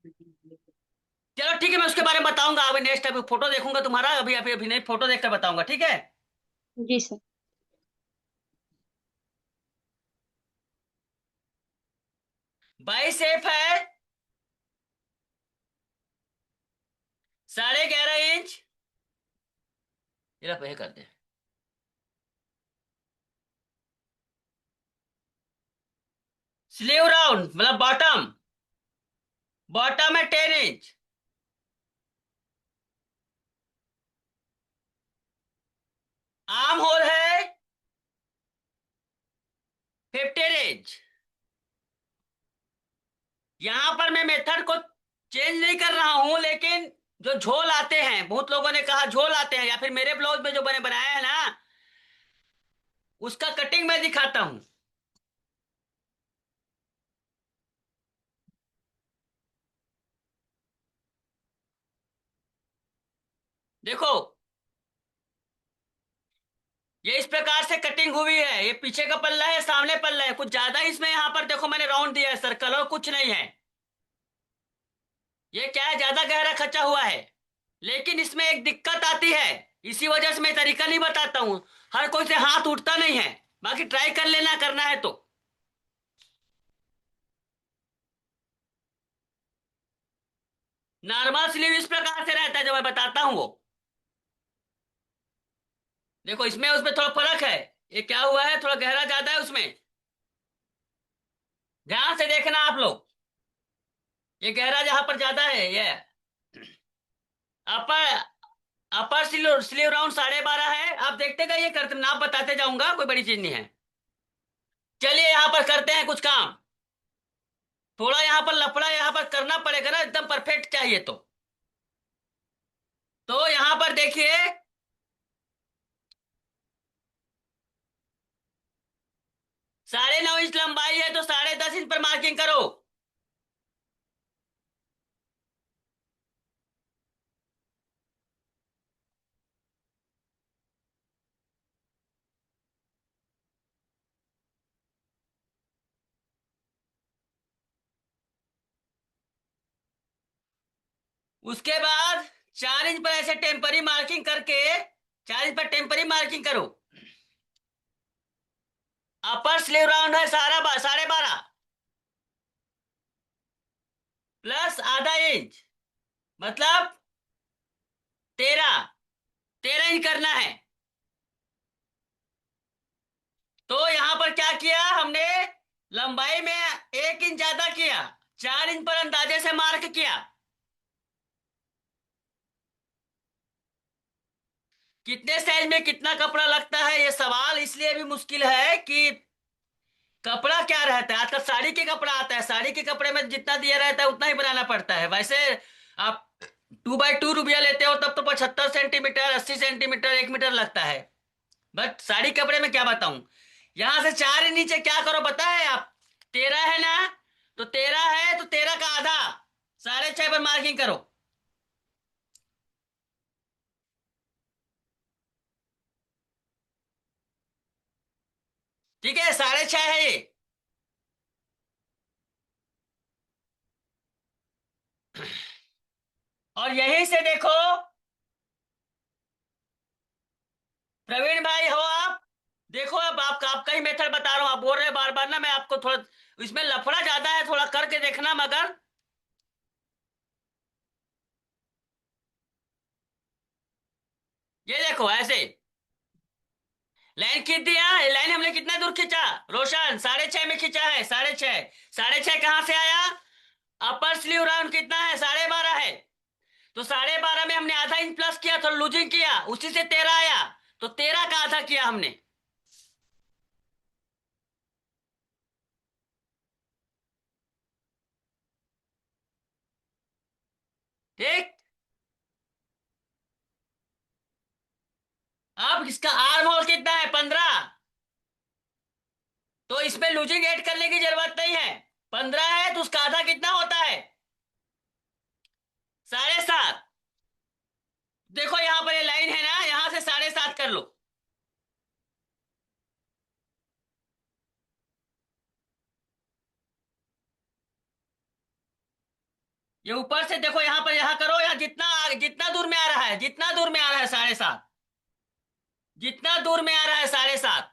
चलो ठीक है, मैं उसके बारे में बताऊंगा अभी नेक्स्ट। अभी फोटो देखूंगा तुम्हारा, अभी अभी अभी नहीं, फोटो देखकर बताऊंगा, ठीक है। जी सर। बाई सेफ है 11.5 इंच। जरा पे कर दे। स्लीव राउंड मतलब बॉटम, बॉटम है 10 इंच। आर्म होल है 15 इंच। यहां पर मैं मेथड को चेंज नहीं कर रहा हूं, लेकिन जो झोल आते हैं, बहुत लोगों ने कहा झोल आते हैं, या फिर मेरे ब्लाउज में जो मैंने बनाया है ना, उसका कटिंग मैं दिखाता हूं। देखो, ये इस प्रकार से कटिंग हुई है। ये पीछे का पल्ला है, सामने पल्ला है, कुछ ज्यादा इसमें यहाँ पर देखो मैंने राउंड दिया है सर्कल, और कुछ नहीं है। ये क्या है, ज्यादा गहरा खचा हुआ है। लेकिन इसमें एक दिक्कत आती है, इसी वजह से मैं तरीका नहीं बताता हूँ। हर कोई से हाथ उठता नहीं है। बाकी ट्राई कर लेना, करना है तो। नॉर्मल स्लीव इस प्रकार से रहता है जो मैं बताता हूँ वो। देखो, इसमें उसमें थोड़ा फर्क है। ये क्या हुआ है, थोड़ा गहरा ज्यादा है उसमें। ध्यान से देखना आप लोग। ये गहरा जहां पर ज्यादा है ये। अपर अपर स्लीव स्लीव राउंड 12.5 है। आप देखते जाइए, करते नाप बताते जाऊंगा, कोई बड़ी चीज नहीं है। चलिए यहाँ पर करते हैं कुछ काम। थोड़ा यहाँ पर लफड़ा यहाँ पर करना पड़ेगा ना, एकदम परफेक्ट चाहिए तो यहाँ पर देखिए, 9.5 इंच लंबाई है, तो 10.5 इंच पर मार्किंग करो। उसके बाद 4 इंच पर ऐसे टेम्परी मार्किंग करके, 4 इंच पर टेम्परी मार्किंग करो। अपर स्लीव राउंड है 12.5 प्लस ½ इंच, मतलब 13, 13 इंच करना है। तो यहां पर क्या किया हमने, लंबाई में 1 इंच ज्यादा किया, 4 इंच पर अंदाजे से मार्क किया। कितने साइज में कितना कपड़ा लगता है, ये सवाल इसलिए भी मुश्किल है कि कपड़ा क्या रहता है। आजकल साड़ी के कपड़ा आता है, साड़ी के कपड़े में जितना दिया रहता है उतना ही बनाना पड़ता है। वैसे आप 2x2 रुपया लेते हो तब तो 75 सेंटीमीटर, 80 सेंटीमीटर, 1 मीटर लगता है। बट साड़ी कपड़े में क्या बताऊं। यहां से 4 नीचे क्या करो पता है आप, 13 है ना, तो 13 है तो 13 का आधा, 6.5 पर मार्किंग करो। ठीक है, 6.5 है ये। और यहीं से देखो, प्रवीण भाई हो आप, देखो अब आपका आपका ही मेथड बता रहा हूँ। आप बोल रहे हैं बार बार ना, मैं आपको थोड़ा, इसमें लफड़ा ज्यादा है, थोड़ा करके देखना मगर। ये देखो ऐसे लाइन खींच दिया। लाइन हमने कितना दूर खींचा रोशन, 6.5 में खींचा है, 6.5। 6.5 कहाँ से आया, अपर स्लीव राउंड कितना है, 12.5 है। तो 12.5 में हमने ½ इंच प्लस किया, तो लूजिंग किया, उसी से 13 आया। तो 13 का आधा किया हमने। ठीक। अब इसका आर्म होल कितना है, 15। तो इसमें लूजिंग ऐड करने की जरूरत नहीं है। 15 है तो उसका आधा कितना होता है, 7.5। देखो यहां पर ये लाइन है ना, यहां से 7.5 कर लो। ये ऊपर से देखो, यहाँ पर, यहाँ करो, यहाँ जितना जितना दूर में आ रहा है, जितना दूर में आ रहा है 7.5, जितना दूर में आ रहा है 7.5।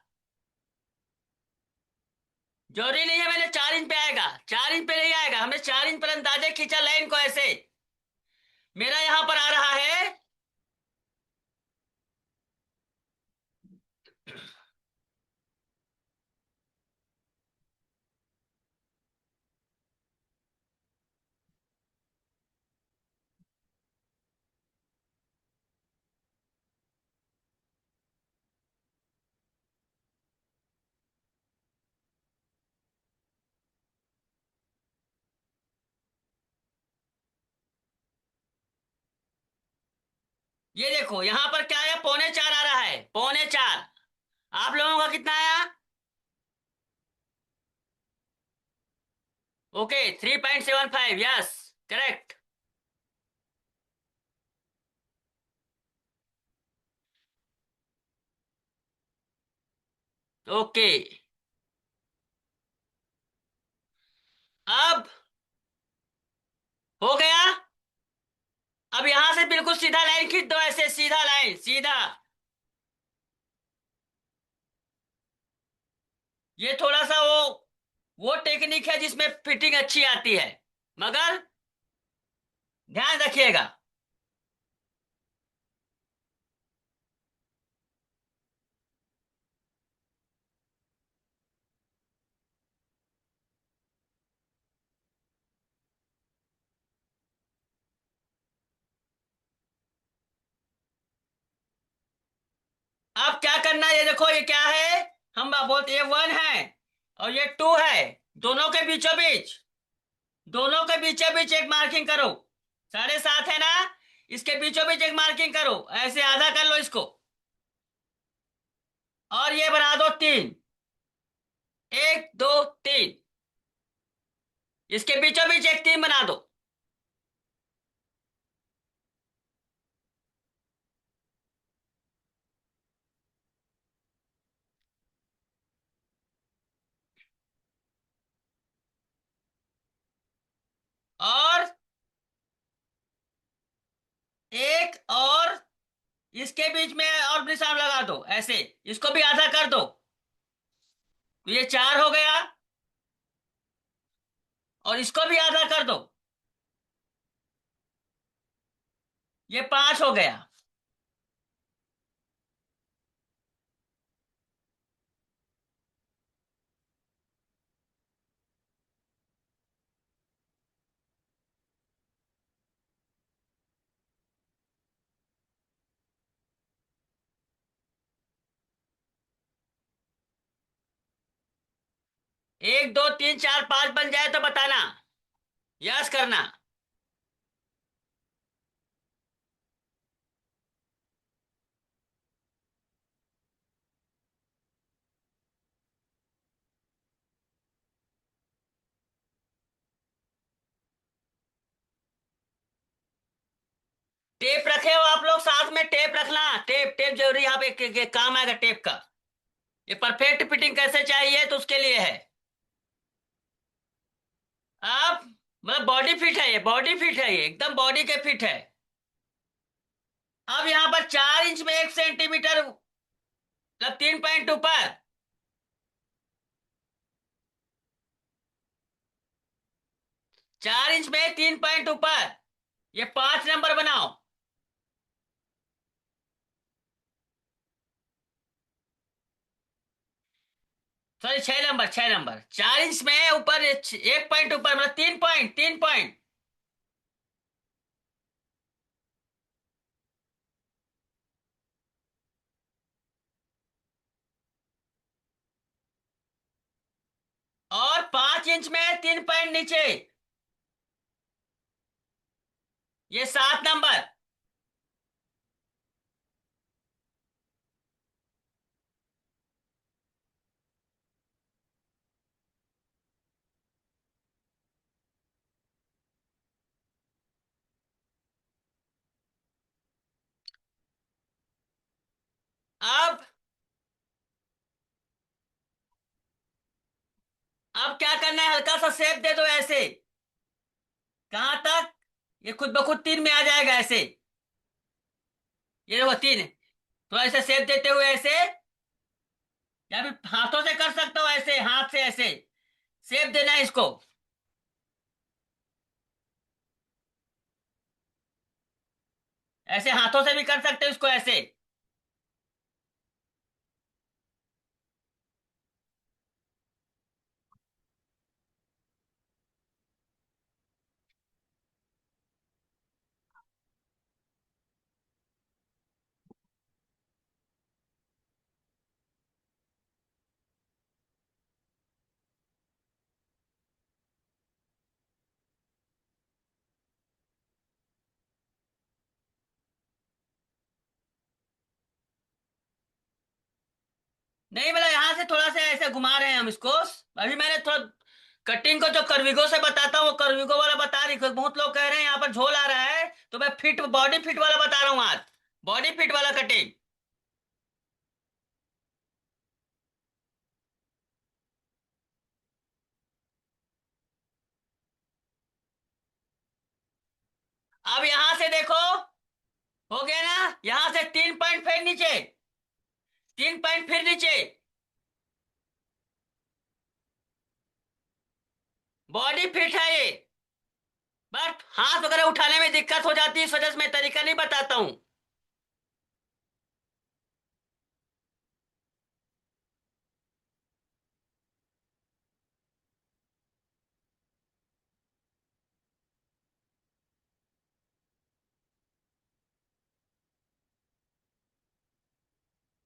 जरूरी नहीं है मैंने 4 इंच पे आएगा, 4 इंच पे नहीं आएगा, हमने 4 इंच पर अंदाजे खींचा लाइन को ऐसे। मेरा यहाँ पर आ रहा है। ये देखो यहाँ पर क्या है, 3.25 आ रहा है, 3.25। आप लोगों का कितना आया? Okay, 3.75, yes, correct. ओके। अब हो गया। अब यहां से बिल्कुल सीधा लाइन खींच दो, ऐसे सीधा लाइन, सीधा। ये थोड़ा सा वो टेक्निक है जिसमें फिटिंग अच्छी आती है, मगर ध्यान रखिएगा। अब क्या करना है, ये देखो, ये क्या है, हम बोलते ये 1 है और ये 2 है, दोनों के बीचों बीच, दोनों के बीचों बीच एक मार्किंग करो। 7.5 है ना, इसके बीचों बीच एक मार्किंग करो, ऐसे आधा कर लो इसको। और ये बना दो 3, 1 2 3, इसके बीचों बीच एक 3 बना दो। और एक और इसके बीच में और निशान लगा दो ऐसे, इसको भी आधा कर दो, तो ये 4 हो गया। और इसको भी आधा कर दो, ये 5 हो गया। 1 2 3 4 5 बन जाए तो बताना, यस करना। टेप रखे हो आप लोग साथ में? टेप रखना, टेप, टेप जरूरी यहाँ पे काम आएगा टेप का। ये परफेक्ट फिटिंग कैसे चाहिए तो उसके लिए है। आप मतलब बॉडी फिट है, ये बॉडी फिट है, ये एकदम बॉडी के फिट है। अब यहाँ पर 4 इंच में 1 सेंटीमीटर, मतलब 3 पॉइंट ऊपर, 4 इंच में 3 पॉइंट ऊपर, ये 5 नंबर बनाओ। सॉरी, 6 नंबर, 6 नंबर, 4 इंच में ऊपर, 1 पॉइंट ऊपर, मतलब 3 पॉइंट, 3 पॉइंट। और 5 इंच में 3 पॉइंट नीचे, ये 7 नंबर। अब अब क्या करना है, हल्का सा शेप दे दो ऐसे। कहां तक? ये खुद ब खुद तीन में आ जाएगा ऐसे। ये देखो तीन। थोड़ा ऐसे शेप देते हुए ऐसे, या फिर हाथों से कर सकते हो, ऐसे हाथ से ऐसे शेप देना है इसको। ऐसे हाथों से भी कर सकते हो इसको ऐसे। नहीं मतलब यहाँ से थोड़ा सा ऐसे घुमा रहे हैं हम इसको। अभी मैंने थोड़ा कटिंग को जो कर्विगो से बताता हूँ वो कर्विगो वाला बता रही, बहुत लोग कह रहे हैं यहाँ पर झोल आ रहा है, तो मैं फिट बॉडी फिट वाला बता रहा हूँ आज। बॉडी फिट वाला कटिंग। अब यहाँ से देखो, हो गया ना, यहाँ से 3 पॉइंट फिर नीचे, 3 पॉइंट फिर नीचे। बॉडी फिट है ये। बट हाथ वगैरह उठाने में दिक्कत हो जाती है, इस वजह से मैं तरीका नहीं बताता हूँ।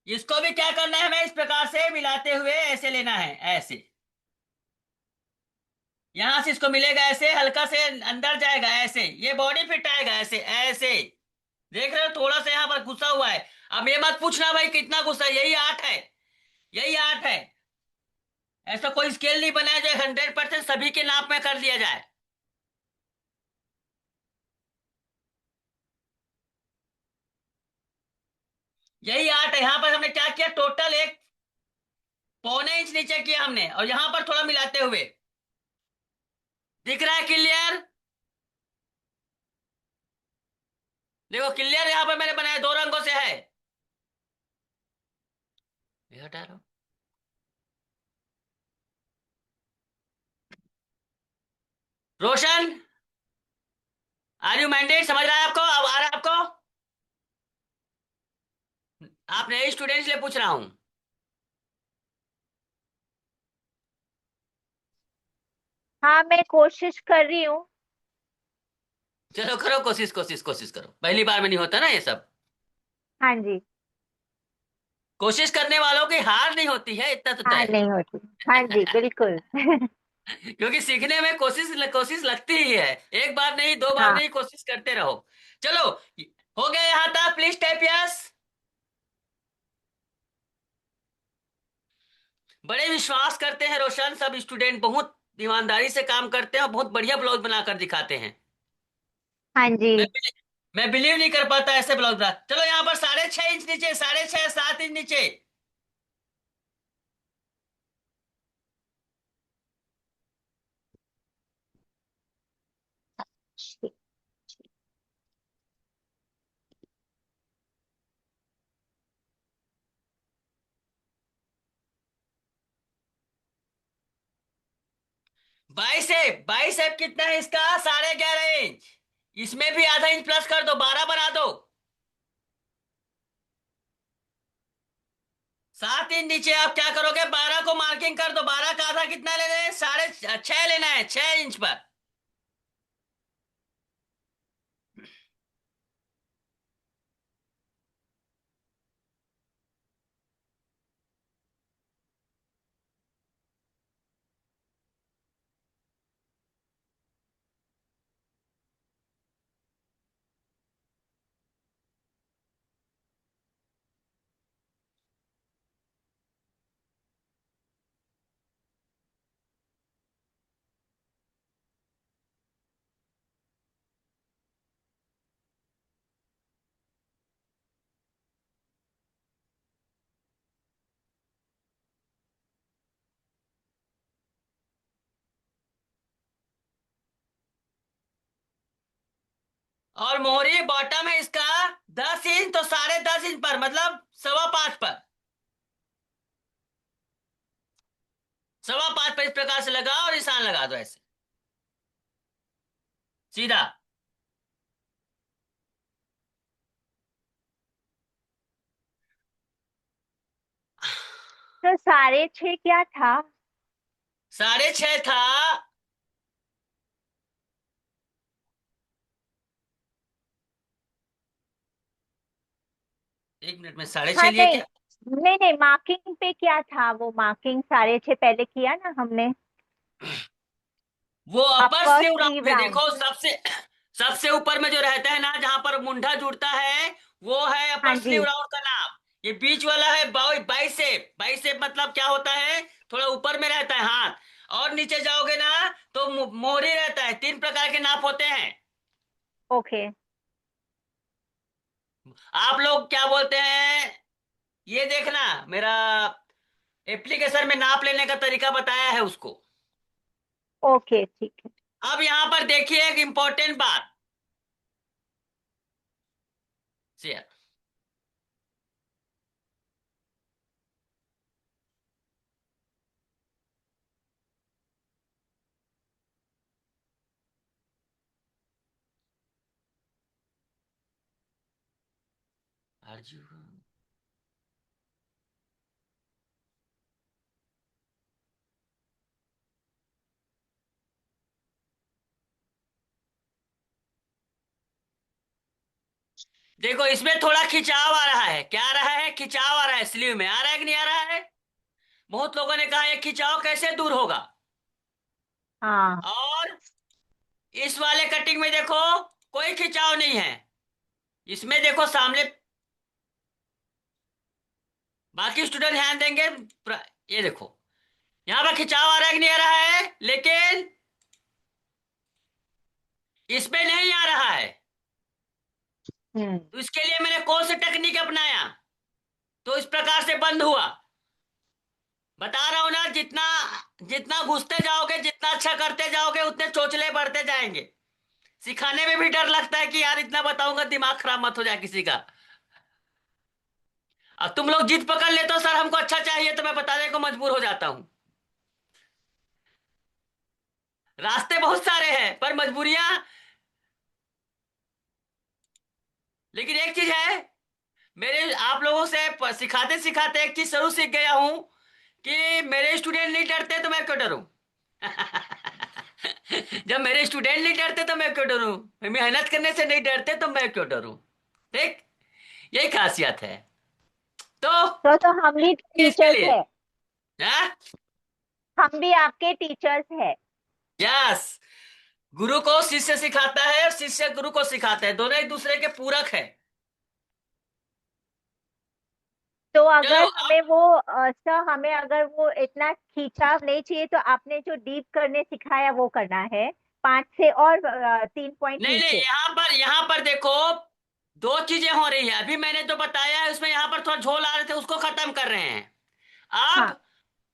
इसको भी क्या करना है, हमें इस प्रकार से मिलाते हुए ऐसे लेना है ऐसे। यहां से इसको मिलेगा ऐसे, हल्का से अंदर जाएगा ऐसे, ये बॉडी फिट आएगा ऐसे ऐसे। देख रहे हो थोड़ा सा यहाँ पर घुसा हुआ है। अब ये मत पूछना भाई कितना घुसा है, यही 8 है, यही 8 है। ऐसा कोई स्केल नहीं बनाया जो 100% सभी के नाप में कर लिया जाए। यही 8 है। यहाँ पर हमने क्या किया, टोटल एक पौने इंच नीचे किया हमने, और यहाँ पर थोड़ा मिलाते हुए। दिख रहा है क्लियर? देखो क्लियर, यहाँ पर मैंने बनाया 2 रंगों से है। ये हटा रहा हूँ। रोशन, आर यू माइंडेड? समझ रहा है आपको? अब आ रहा है आपको? आप नए स्टूडेंट्स लिए पूछ रहा हूँ। हाँ, मैं कोशिश कर रही हूँ। चलो करो कोशिश, कोशिश कोशिश करो, पहली बार में नहीं होता ना ये सब। हाँ जी। कोशिश करने वालों की हार नहीं होती है, इतना तो तय हाँ, नहीं होती। हाँ जी, है। बिल्कुल। क्योंकि सीखने में कोशिश लगती ही है। एक बार नहीं, 2 बार हाँ। नहीं, कोशिश करते रहो। चलो, हो गया यहाँ तक, प्लीज टाइप यस। बड़े विश्वास करते हैं रोशन, सब स्टूडेंट बहुत ईमानदारी से काम करते हैं और बहुत बढ़िया ब्लाउज बनाकर दिखाते हैं। हाँ मैं जी। मैं बिलीव नहीं कर पाता ऐसे ब्लाउज बना। चलो यहाँ पर 6.5 इंच नीचे, 6.5 7 इंच नीचे। ठीक। 22 है कितना है इसका, 11.5 इंच। इसमें भी आधा इंच प्लस कर दो, 12 बना दो। 7 इंच नीचे आप क्या करोगे, 12 को मार्किंग कर दो। 12 का आधा कितना लेना है, 6.5 लेना है, 6 इंच पर। और मोहरी बॉटम है इसका 10 इंच, तो 10.5 इंच पर, मतलब 5.25 पर, 5.25 पर इस प्रकार से लगाओ और निशान लगा दो ऐसे सीधा। तो 6.5 क्या था? 6.5 था। एक मिनट में, 6.5 हाँ लिए नहीं, क्या? नहीं नहीं, मार्किंग पे क्या था वो? मार्किंग 6.5 पहले किया ना हमने। वो अपर अपर स्लीव स्लीव राउंड है, राउंड। देखो सबसे सबसे ऊपर में जो रहता है ना, जहां पर मुंडा जुड़ता है, वो है हाँ अपर स्लीव जी। राउंड का नाम। ये बीच वाला है बाइसेप। बाइसेप मतलब क्या होता है, थोड़ा ऊपर में रहता है हाथ। और नीचे जाओगे ना तो मोहरी रहता है। 3 प्रकार के नाप होते हैं। ओके। आप लोग क्या बोलते हैं, ये देखना, मेरा एप्लीकेशन में नाप लेने का तरीका बताया है उसको। ओके ठीक है। अब यहां पर देखिए एक इंपॉर्टेंट बात शेयर। देखो इसमें थोड़ा खिंचाव आ रहा है। क्या आ रहा है? खिंचाव आ रहा है। स्लीव में आ रहा है कि नहीं आ रहा है? बहुत लोगों ने कहा ये खिंचाव कैसे दूर होगा। हाँ। और इस वाले कटिंग में देखो, कोई खिंचाव नहीं है। इसमें देखो सामने, बाकी स्टूडेंट ध्यान देंगे। ये देखो, यहाँ पर खिंचाव आ रहा है कि नहीं आ रहा है, लेकिन इसमें नहीं आ रहा है। हम्म। तो इसके लिए मैंने कौन सी टेक्निक अपनाया, तो इस प्रकार से बंद हुआ। बता रहा हूं ना, जितना जितना घुसते जाओगे, जितना अच्छा करते जाओगे, उतने चोचले बढ़ते जाएंगे। सिखाने में भी डर लगता है कि यार इतना बताऊंगा दिमाग खराब मत हो जाए किसी का। अब तुम लोग जिद पकड़ लेते हो, सर हमको अच्छा चाहिए, तो मैं बताने को मजबूर हो जाता हूं। रास्ते बहुत सारे हैं पर मजबूरियां। लेकिन एक चीज है, मेरे आप लोगों से सिखाते सिखाते एक चीज जरूर सीख गया हूं, कि मेरे स्टूडेंट नहीं डरते तो मैं क्यों डरूं। जब मेरे स्टूडेंट नहीं डरते तो मैं क्यों डरूं, मेहनत करने से नहीं डरते तो मैं क्यों डरूं। ठीक, यही खासियत है। तो तो हम भी इसके टीचर्स लिए, है। हाँ, हम भी आपके टीचर्स है। यस, गुरु को शिष्य सिखाता है और शिष्य गुरु को सिखाता है, दोनों एक दूसरे के पूरक है। तो चलो अगर अब, हमें वो सर, हमें अगर वो इतना खींचाव नहीं चाहिए तो आपने जो डीप करने सिखाया वो करना है, 5 से और 3 पॉइंट नहीं नहीं, नीचे। यहाँ पर देखो, दो चीजें हो रही है। अभी मैंने जो बताया है उसमें यहाँ पर थोड़ा झोल आ रहे थे, उसको खत्म कर रहे हैं। हाँ। अब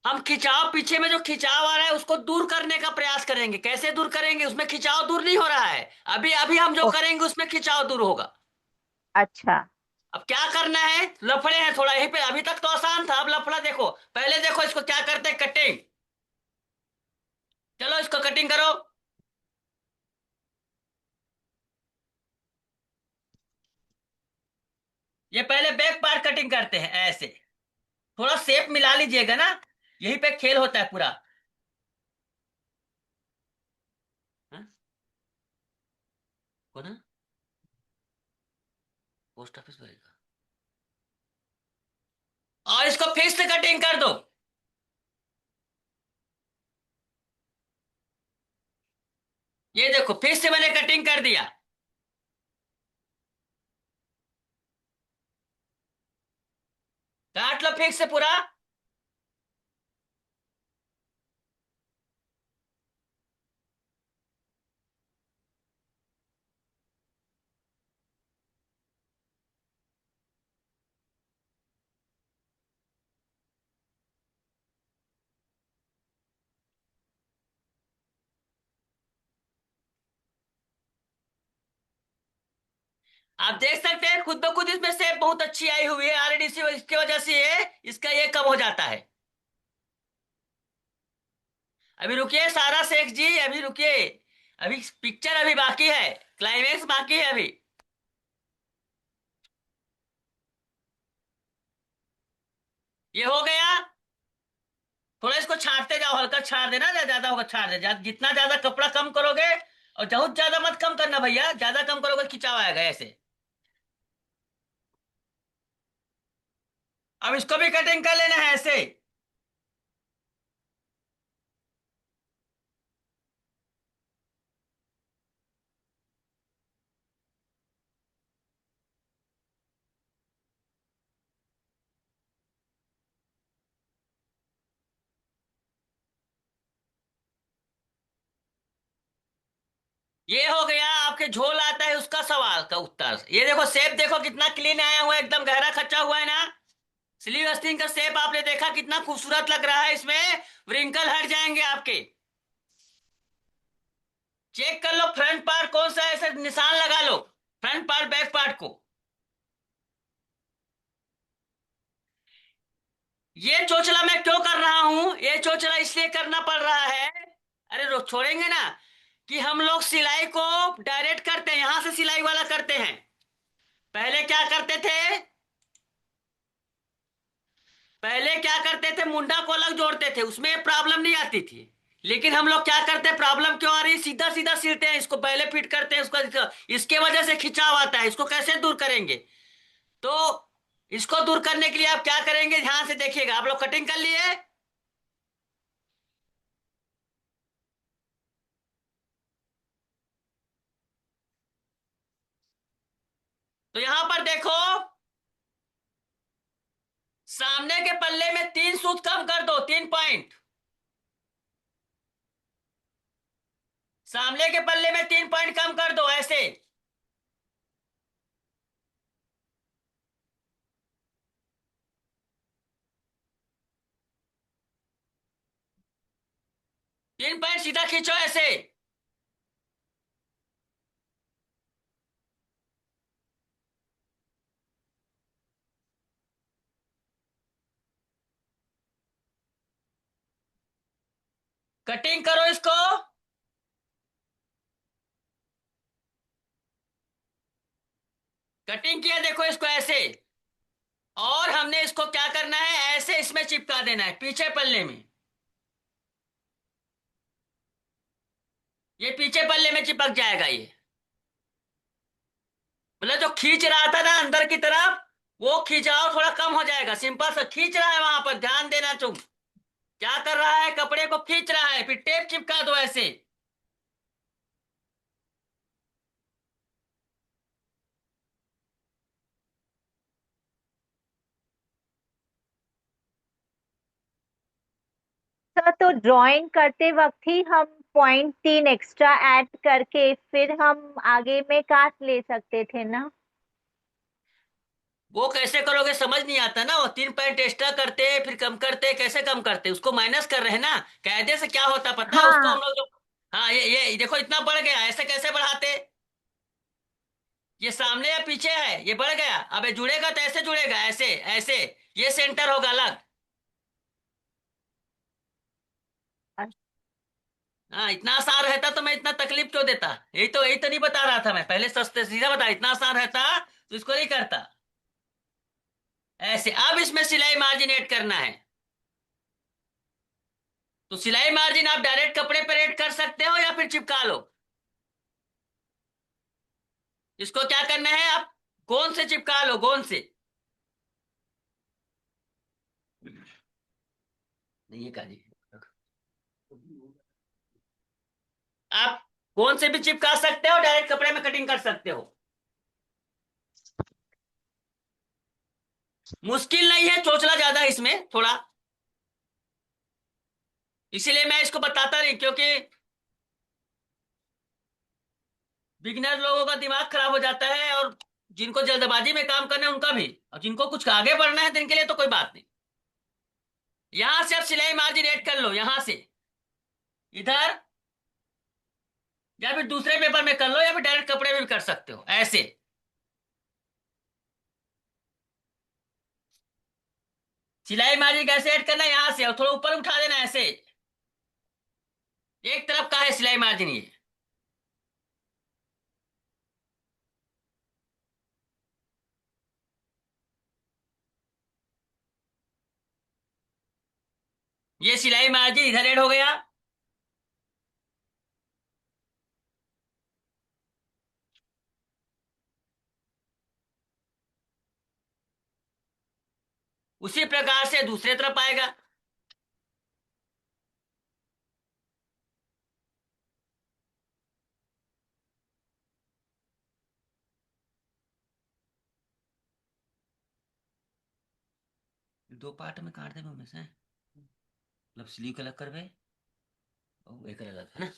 हम खिंचाव, पीछे में जो खिंचाव आ रहा है उसको दूर करने का प्रयास करेंगे। कैसे दूर करेंगे? उसमें खिंचाव दूर नहीं हो रहा है। अभी अभी हम जो ओ, करेंगे उसमें खिंचाव दूर होगा। अच्छा। अब क्या करना है, लफड़े हैं थोड़ा यहीं पे। अभी तक तो आसान था, अब लफड़ा देखो। पहले देखो इसको क्या करते हैं, कटिंग। चलो इसको कटिंग करो। ये पहले बैक पार्ट कटिंग करते हैं ऐसे। थोड़ा शेप मिला लीजिएगा ना, यहीं पे खेल होता है पूरा। हाँ? को ना, पोस्ट ऑफिस भरेगा। और इसको फिर से कटिंग कर दो। ये देखो फिर से मैंने कटिंग कर दिया। काट लो फिर से पूरा। आप देख सकते हैं खुद ब खुद इसमें शेप बहुत अच्छी आई हुई है ऑलरेडी, इसकी वजह से ये इसका ये कम हो जाता है। अभी रुकिए सारा शेख जी, अभी रुकिए, अभी पिक्चर अभी बाकी है, क्लाइमेक्स बाकी है अभी। ये हो गया। थोड़ा इसको छांटते जाओ, हल्का छाट देना, ज्यादा होगा छाट दे, जितना ज्यादा कपड़ा कम करोगे, और बहुत ज्यादा मत कम करना भैया, ज्यादा कम करोगे तो खिंचाव आएगा ऐसे। अब इसको भी कटिंग कर लेना है ऐसे। ये हो गया आपके झोल आता है उसका सवाल का उत्तर। ये देखो शेप देखो कितना क्लीन आया हुआ है, एकदम गहरा खचा हुआ है ना। स्लीव आस्तीन का शेप आपने देखा कितना खूबसूरत लग रहा है, इसमें व्रिंकल हट जाएंगे आपके। चेक कर लो फ्रंट पार्ट कौन सा है, ऐसे निशान लगा लो फ्रंट पार्ट बैक पार्ट को। ये चोचला मैं क्यों कर रहा हूं, ये चोचला इसलिए करना पड़ रहा है, अरे छोड़ेंगे ना, कि हम लोग सिलाई को डायरेक्ट करते हैं, यहां से सिलाई वाला करते हैं। पहले क्या करते थे, पहले क्या करते थे, मुंडा को अलग जोड़ते थे, उसमें प्रॉब्लम नहीं आती थी। लेकिन हम लोग क्या करते हैं, प्रॉब्लम क्यों आ रही है, सीधा सीधा सिलते हैं, इसको पहले फिट करते हैं उसको, इसके वजह से खिंचाव आता है, इसको कैसे दूर करेंगे। तो इसको दूर करने के लिए आप क्या करेंगे, ध्यान से देखिएगा। आप लोग कटिंग कर लिए, तो यहां पर देखो, सामने के पल्ले में 3 सूत कम कर दो, 3 पॉइंट। सामने के पल्ले में 3 पॉइंट कम कर दो ऐसे। 3 पॉइंट सीधा खींचो ऐसे। कटिंग करो इसको। कटिंग किया देखो इसको ऐसे। और हमने इसको क्या करना है, ऐसे इसमें चिपका देना है पीछे पल्ले में। ये पीछे पल्ले में चिपक जाएगा ये। मतलब जो खींच रहा था ना अंदर की तरफ, वो खिंचाव थोड़ा कम हो जाएगा, सिंपल सा खींच रहा है, वहां पर ध्यान देना तुम। क्या कर रहा है, कपड़े को खींच रहा है, फिर टेप चिपका दो ऐसे। सर तो ड्राइंग करते वक्त ही हम 0.3 एक्स्ट्रा ऐड करके फिर हम आगे में काट ले सकते थे ना। वो कैसे करोगे समझ नहीं आता ना, वो 3 पॉइंट एक्स्ट्रा करते फिर कम करते, कैसे कम करते, उसको माइनस कर रहे हैं ना। कायदे से क्या होता पता है उसको, हाँ। हम लोग जो, हाँ ये देखो इतना बढ़ गया, ऐसे कैसे बढ़ाते, ये सामने या पीछे है, ये बढ़ गया, अब ये जुड़ेगा तो ऐसे जुड़ेगा, ऐसे ऐसे, ये सेंटर होगा अलग। हाँ इतना आसान रहता तो मैं इतना तकलीफ क्यों देता, यही तो नहीं बता रहा था मैं पहले, सस्ते सीधा बता, इतना आसान रहता तो इसको नहीं करता। ऐसे अब इसमें सिलाई मार्जिन ऐड करना है। तो सिलाई मार्जिन आप डायरेक्ट कपड़े पर ऐड कर सकते हो या फिर चिपका लो। इसको क्या करना है, आप गोंद से चिपका लो, गोंद से। नहीं ये काजी, आप गोंद से भी चिपका सकते हो, डायरेक्ट कपड़े में कटिंग कर सकते हो। मुश्किल नहीं है, चोचला ज्यादा है इसमें थोड़ा, इसीलिए मैं इसको बताता नहीं, क्योंकि बिगिनर लोगों का दिमाग खराब हो जाता है, और जिनको जल्दबाजी में काम करना है उनका भी, और जिनको कुछ आगे बढ़ना है तो इनके लिए तो कोई बात नहीं। यहां से आप सिलाई मार्जिन ऐड कर लो, यहां से इधर, या फिर दूसरे पेपर में कर लो, या फिर डायरेक्ट कपड़े में भी कर सकते हो ऐसे। सिलाई मार्जिन कैसे ऐड करना है, यहाँ से और थोड़ा ऊपर उठा देना ऐसे। एक तरफ का है सिलाई मार्जिन ये। ये सिलाई मार्जिन इधर ऐड हो गया। उसी प्रकार से दूसरे तरफ आएगा। दो पार्ट में काट दे में से, मतलब स्लीव अलग कर बे, और एक अलग है ना,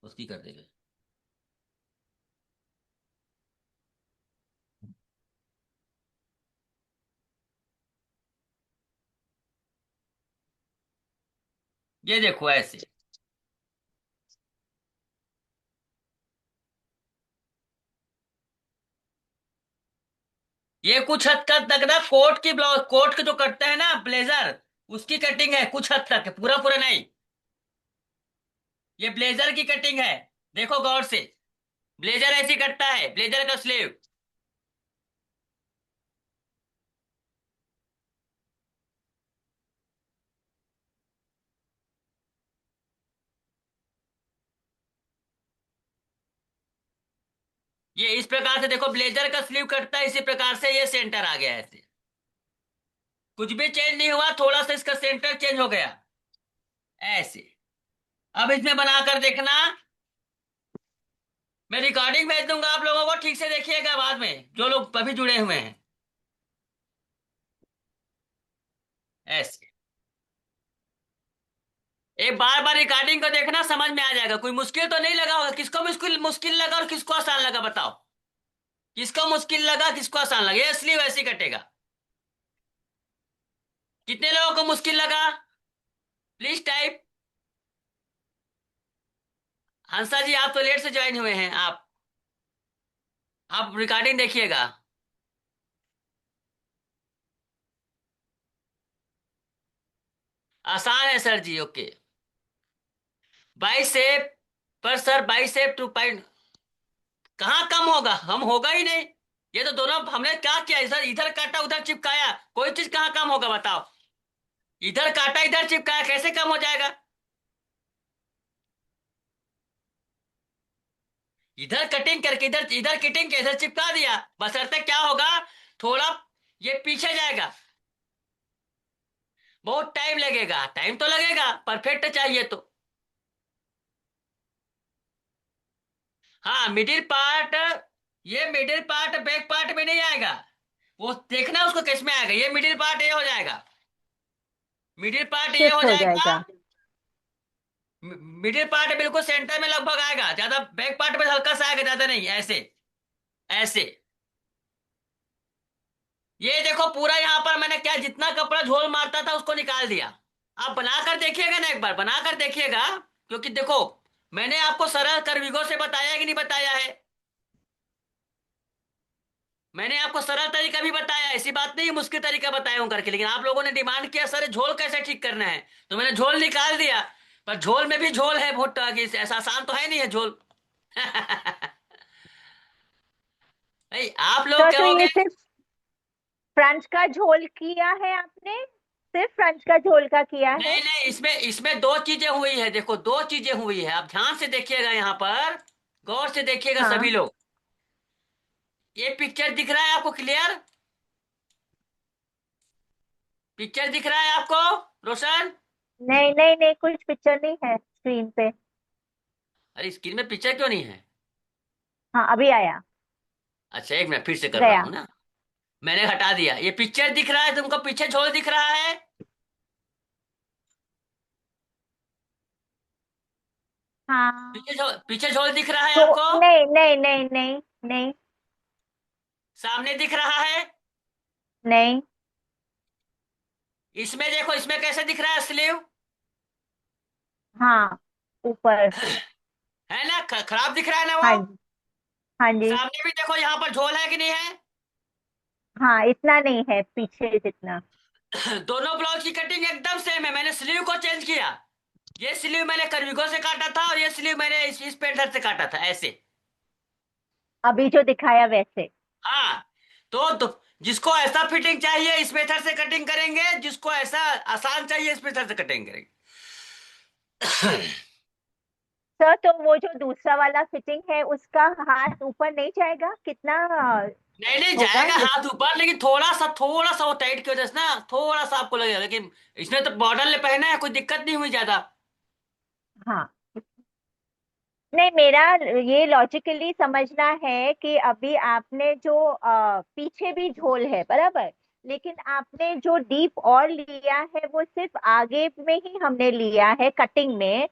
उसकी कर देंगे। ये देखो ऐसे। ये कुछ हद तक ना कोट की ब्लाउज, कोट के जो कटता है ना ब्लेजर, उसकी कटिंग है, कुछ हद तक है, पूरा पूरा नहीं। ये ब्लेजर की कटिंग है, देखो गौर से। ब्लेजर ऐसी कटता है, ब्लेजर का स्लीव। ये इस प्रकार से देखो ब्लेजर का स्लीव कटता है, इसी प्रकार से ये सेंटर आ गया ऐसे। कुछ भी चेंज नहीं हुआ, थोड़ा सा इसका सेंटर चेंज हो गया ऐसे। अब इसमें बनाकर देखना, मैं रिकॉर्डिंग भेज दूंगा आप लोगों को, ठीक से देखिएगा बाद में जो लोग अभी जुड़े हुए हैं ऐसे। एक बार बार रिकॉर्डिंग को देखना, समझ में आ जाएगा। कोई मुश्किल तो नहीं लगा होगा, किसको मुश्किल मुश्किल लगा और किसको आसान लगा बताओ। किसको मुश्किल लगा, किसको आसान लगा, ये इसलिए वैसे ही कटेगा। कितने लोगों को मुश्किल लगा, प्लीज टाइप। हंसा जी आप तो लेट से ज्वाइन हुए हैं, आप रिकॉर्डिंग देखिएगा। आसान है सर जी, ओके। बाइसेप पर सर, बाइसेप टू पॉइंट कहाँ कम होगा, हम होगा ही नहीं। ये तो दोनों हमने क्या किया, इधर इधर काटा उधर चिपकाया, कोई चीज कहाँ कम होगा बताओ। इधर काटा इधर चिपकाया, कैसे कम हो जाएगा। इधर कटिंग करके इधर इधर कटिंग के इधर चिपका दिया, बशर्ते क्या होगा, थोड़ा ये पीछे जाएगा। बहुत टाइम लगेगा, टाइम तो लगेगा, परफेक्ट चाहिए तो। हाँ मिडिल पार्ट, ये मिडिल पार्ट बैक पार्ट में नहीं आएगा। वो देखना उसको किस में आएगा, ये मिडिल पार्ट ये हो जाएगा। मिडिल पार्ट ये हो शिफ्ट हो जाएगा। जाएगा। मिडिल पार्ट बिल्कुल सेंटर में लगभग आएगा, ज्यादा बैक पार्ट में हल्का सा आएगा, ज्यादा नहीं ऐसे ऐसे। ये देखो पूरा यहाँ पर मैंने क्या, जितना कपड़ा झोल मारता था उसको निकाल दिया। आप बनाकर देखिएगा ना, एक बार बनाकर देखिएगा। क्योंकि देखो मैंने आपको सरल करविगो से बताया है कि नहीं बताया है। मैंने आपको सरल तरीका भी बताया, ऐसी बात नहीं है मुश्किल तरीका बताया हूं करके, लेकिन आप लोगों ने डिमांड किया सर झोल कैसे ठीक करना है, तो मैंने झोल निकाल दिया। पर झोल में भी झोल है, बहुत आगे से, ऐसा आसान तो है नहीं है झोल। भाई आप लोग सर तो कहोगे। ये सिर्फ फ्रंट का झोल किया है आपने, सिर्फ फ्रंट का झोल का किया है। नहीं नहीं, इसमें इसमें दो चीजें हुई है, देखो दो चीजें हुई है, आप ध्यान से देखिएगा यहाँ पर, गौर से देखिएगा हाँ। सभी लोग। ये पिक्चर दिख रहा है आपको क्लियर, पिक्चर दिख रहा है आपको रोशन। नहीं नहीं नहीं, कुछ पिक्चर नहीं है स्क्रीन पे। अरे स्क्रीन में पिक्चर क्यों नहीं है। हाँ अभी आया। अच्छा एक मिनट फिर से कर रहा गया। हूँ ना। मैंने हटा दिया, ये पिक्चर दिख रहा है तुमको, पीछे झोल दिख रहा है। हाँ पीछे झोल दिख रहा है तो आपको। नहीं नहीं नहीं नहीं नहीं सामने दिख रहा है। नहीं। इसमें देखो, इसमें कैसे दिख रहा है स्लीव। हाँ ऊपर। है ना, खराब दिख रहा है ना वो। हाँ जी। हाँ जी। सामने भी देखो यहाँ पर झोल है कि नहीं है। हाँ, इतना नहीं है पीछे जितना। दोनों ब्लाउज की कटिंग एकदम सेम है, मैंने स्लीव को चेंज किया। ये स्लीव मैंने कर्विगो से काटा था और ये स्लीव मैंने इस पेंटर से काटा था ऐसे। अभी जो दिखाया वैसे। हाँ। तो जिसको ऐसा फिटिंग चाहिए इस मेथड से कटिंग करेंगे, जिसको ऐसा आसान चाहिए इस मेथड से कटिंग करेंगे। सर, तो वो जो दूसरा वाला फिटिंग है उसका हाथ ऊपर नहीं जाएगा कितना नहीं नहीं होगा जाएगा हाथ ऊपर, लेकिन थोड़ा सा वो टाइट की वजह से ना थोड़ा सा आपको लगेगा, लेकिन इसमें तो बॉर्डर ले पहना है, कोई दिक्कत नहीं हुई ज्यादा। हाँ। नहीं, मेरा ये लॉजिकली समझना है कि अभी आपने जो पीछे भी झोल है बराबर, लेकिन आपने जो डीप और लिया है वो सिर्फ आगे में ही हमने लिया है कटिंग में।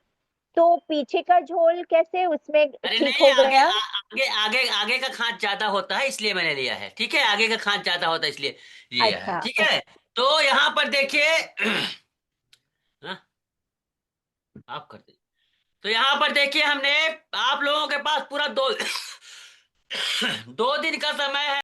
तो पीछे का झोल कैसे उसमें अरे ठीक नहीं, हो गया? आगे आगे आगे का खांच ज्यादा होता है इसलिए मैंने लिया है, ठीक है, आगे का खांच ज्यादा होता है इसलिए लिया है, अच्छा, ठीक है। ओके। तो यहाँ पर देखिए। हाँ, आप कर दीजिए। तो यहाँ पर देखिए हमने, आप लोगों के पास पूरा 2 2 दिन का समय है।